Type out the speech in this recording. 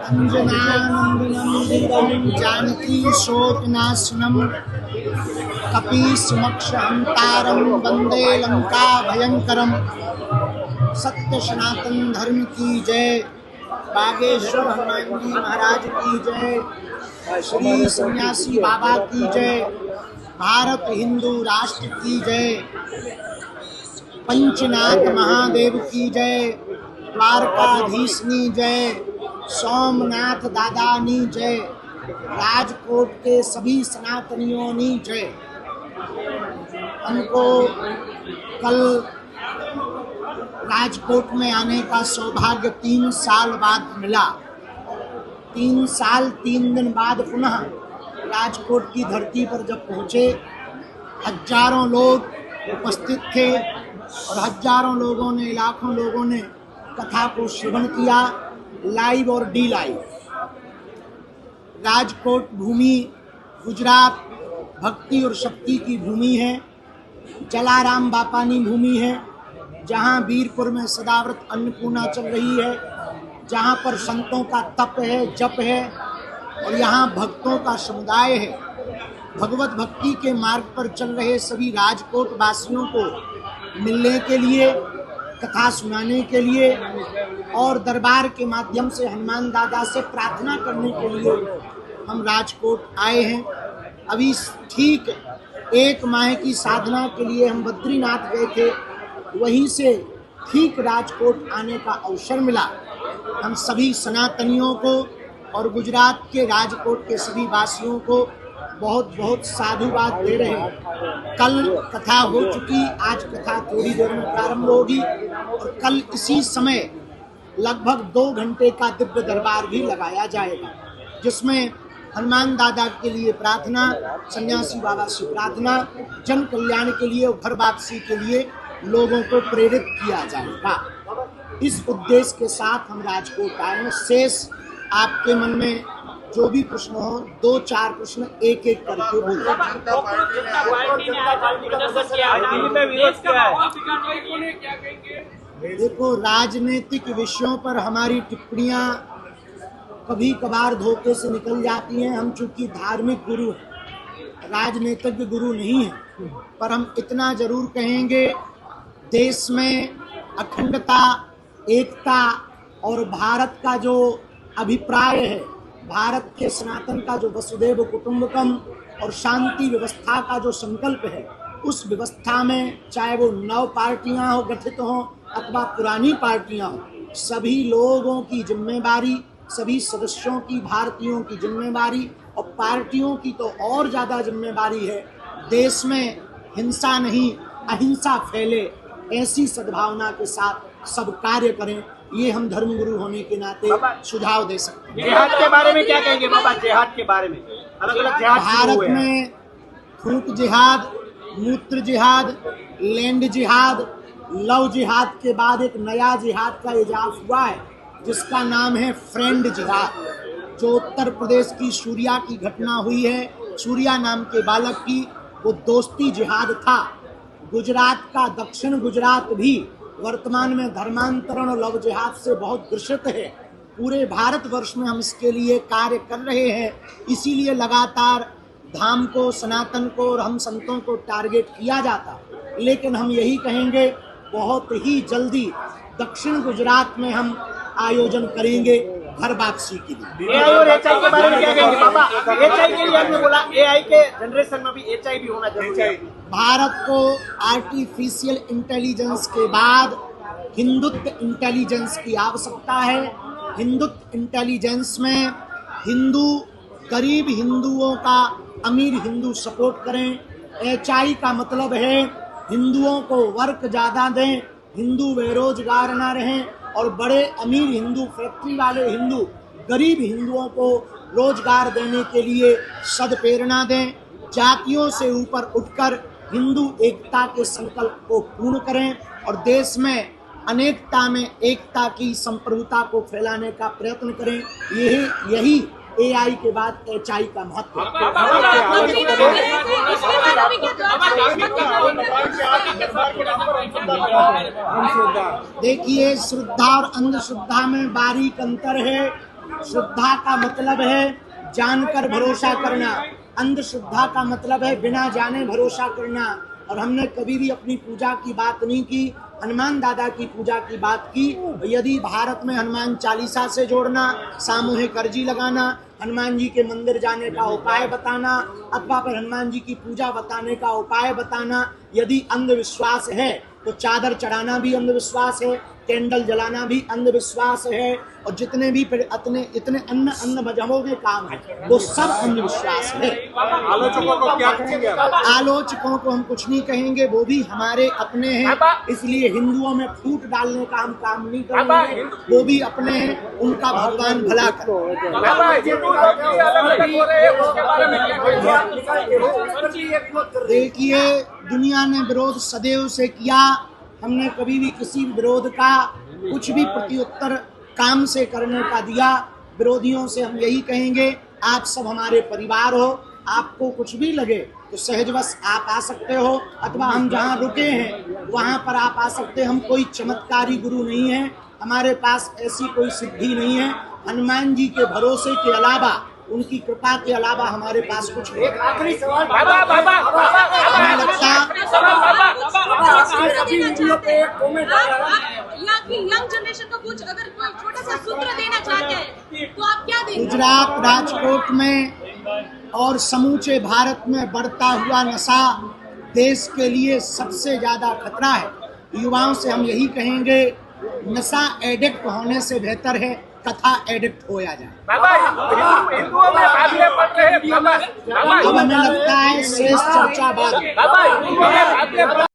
अंजनानंदनं जानकी शोकनाशनं कपीसमक्षहंतारं वंदे लंका भयंकरम। सत्य सनातन धर्म की जय। बागेश्वर हनुमान जी महाराज की जय। श्री सन्यासी बाबा की जय। भारत हिंदू राष्ट्र की जय। पंचनाथ महादेव की जय। द्वारकाधीशनी जय। सोमनाथ दादानी जय। राजकोट के सभी सनातनियों की जय। हमको कल राजकोट में आने का सौभाग्य 3 साल बाद मिला। 3 साल 3 दिन बाद पुनः राजकोट की धरती पर जब पहुंचे, हजारों लोग उपस्थित थे और हजारों लोगों ने, लाखों लोगों ने कथा को श्रवण किया, लाइव और डी लाइव। राजकोट भूमि गुजरात भक्ति और शक्ति की भूमि है। जलाराम बापानी भूमि है, जहाँ वीरपुर में सदाव्रत अन्नपूर्णा चल रही है, जहाँ पर संतों का तप है, जप है और यहाँ भक्तों का समुदाय है। भगवत भक्ति के मार्ग पर चल रहे सभी राजकोट वासियों को मिलने के लिए, कथा सुनाने के लिए और दरबार के माध्यम से हनुमान दादा से प्रार्थना करने के लिए हम राजकोट आए हैं। अभी ठीक 1 माह की साधना के लिए हम बद्रीनाथ गए थे, वहीं से ठीक राजकोट आने का अवसर मिला। हम सभी सनातनियों को और गुजरात के राजकोट के सभी वासियों को बहुत बहुत साधुवाद दे रहे हैं। कल कथा हो चुकी, आज कथा थोड़ी देर में प्रारंभ होगी और कल इसी समय लगभग 2 घंटे का दिव्य दरबार भी लगाया जाएगा, जिसमें हनुमान दादा के लिए प्रार्थना, सन्यासी बाबा से प्रार्थना, जन कल्याण के लिए, घर वापसी के लिए लोगों को प्रेरित किया जाएगा। इस उद्देश्य के साथ हम राजकोट आए हैं। शेष आपके मन में जो भी प्रश्न हो, 2-4 प्रश्न एक-एक करके बोलो। देखो, राजनीतिक विषयों पर हमारी टिप्पणियां कभी कभार धोखे से निकल जाती हैं। हम चूंकि धार्मिक गुरु हैं, राजनीतिक गुरु नहीं हैं, पर हम इतना जरूर कहेंगे, देश में अखंडता, एकता और भारत का जो अभिप्राय है, भारत के सनातन का जो वसुधैव कुटुंबकम और शांति व्यवस्था का जो संकल्प है, उस व्यवस्था में चाहे वो नव पार्टियां हो गठित हों अथवा पुरानी पार्टियां हों, सभी लोगों की जिम्मेदारी, सभी सदस्यों की, भारतीयों की जिम्मेदारी और पार्टियों की तो और ज़्यादा जिम्मेदारी है, देश में हिंसा नहीं अहिंसा फैले, ऐसी सद्भावना के साथ सब कार्य करें। ये हम धर्मगुरु होने के नाते सुझाव दे सकते हैं। जिहाद के बारे में क्या कहेंगे बाबा? जिहाद के बारे में अलग-अलग जिहाद भारत में थूक जिहाद, मूत्र जिहाद, लैंड जिहाद, लव जिहाद के बाद एक नया जिहाद का इजाफ हुआ है, जिसका नाम है फ्रेंड जिहाद, जो उत्तर प्रदेश की सूर्या की घटना हुई है, सूर्या नाम के बालक की, वो दोस्ती जिहाद था। गुजरात का दक्षिण गुजरात भी वर्तमान में धर्मांतरण और लव जिहाद से बहुत ग्रसित है। पूरे भारतवर्ष में हम इसके लिए कार्य कर रहे हैं, इसीलिए लगातार धाम को, सनातन को और हम संतों को टारगेट किया जाता। लेकिन हम यही कहेंगे, बहुत ही जल्दी दक्षिण गुजरात में हम आयोजन करेंगे घर वापसी के लिए। एआई और एचआई के बारे में क्या कहेंगे बाबा? एचआई के लिए आपने बोला, एआई के जनरेशन में भी एचआई भी होना जरूरी है। भारत को आर्टिफिशियल इंटेलिजेंस के बाद हिंदुत्व इंटेलिजेंस की आवश्यकता है। हिंदुत्व इंटेलिजेंस में हिंदू, गरीब हिंदुओं का अमीर हिंदू सपोर्ट करें। एचआई का मतलब है हिंदुओं को वर्क ज़्यादा दें, हिंदू बेरोजगार ना रहें और बड़े अमीर हिंदू, फैक्ट्री वाले हिंदू गरीब हिंदुओं को रोजगार देने के लिए सदप्रेरणा दें। जातियों से ऊपर उठकर हिंदू एकता के संकल्प को पूर्ण करें और देश में अनेकता में एकता की संप्रभुता को फैलाने का प्रयत्न करें। यही एआई के बाद एचआई का महत्व है। देखिए, श्रद्धा और अंधश्रद्धा में बारीक अंतर है। श्रद्धा का मतलब है जानकर भरोसा करना, अंधश्रद्धा का मतलब है बिना जाने भरोसा करना। और हमने कभी भी अपनी पूजा की बात नहीं की, हनुमान दादा की पूजा की बात की। यदि भारत में हनुमान चालीसा से जोड़ना, सामूहिक अर्जी लगाना, हनुमान जी के मंदिर जाने का उपाय बताना, अथवा फिर हनुमान जी की पूजा बताने का उपाय बताना, यदि अंधविश्वास है तो चादर चढ़ाना भी अंधविश्वास है, कैंडल जलाना भी अंधविश्वास है, और जितने भी फिर इतने अन्य मजहबों के काम है वो सब अंधविश्वास है। आलोचकों को क्या कहेंगे? आलोचकों को हम कुछ नहीं कहेंगे, वो भी हमारे अपने हैं, इसलिए हिंदुओं में फूट डालने का हम काम नहीं करेंगे। वो भी अपने हैं, उनका भगवान भला करे। देखिए, दुनिया ने विरोध सदैव से किया, हमने कभी भी किसी विरोध का कुछ भी प्रत्युत्तर काम से करने का दिया। विरोधियों से हम यही कहेंगे, आप सब हमारे परिवार हो, आपको कुछ भी लगे तो सहजवश आप आ सकते हो, अथवा हम जहाँ रुके हैं वहाँ पर आप आ सकते हैं। हम कोई चमत्कारी गुरु नहीं है, हमारे पास ऐसी कोई सिद्धि नहीं है। हनुमान जी के भरोसे के अलावा, उनकी कृपा के अलावा हमारे पास कुछ नहीं। आखिरी सवाल हमें लगता यंग जनरेशन को कुछ अगर कोई छोटा सा सूत्र देना चाहते हैं तो आप क्या देंगे? गुजरात, राजकोट में और समूचे भारत में बढ़ता हुआ नशा देश के लिए सबसे ज्यादा खतरा है। युवाओं से हम यही कहेंगे, नशा एडिक्ट होने से बेहतर है कथा एडिक्ट होया जाए। हिंदुओं में बादले पड़ रहे हैं। अब हमें लगता है शेष चर्चा बाद में।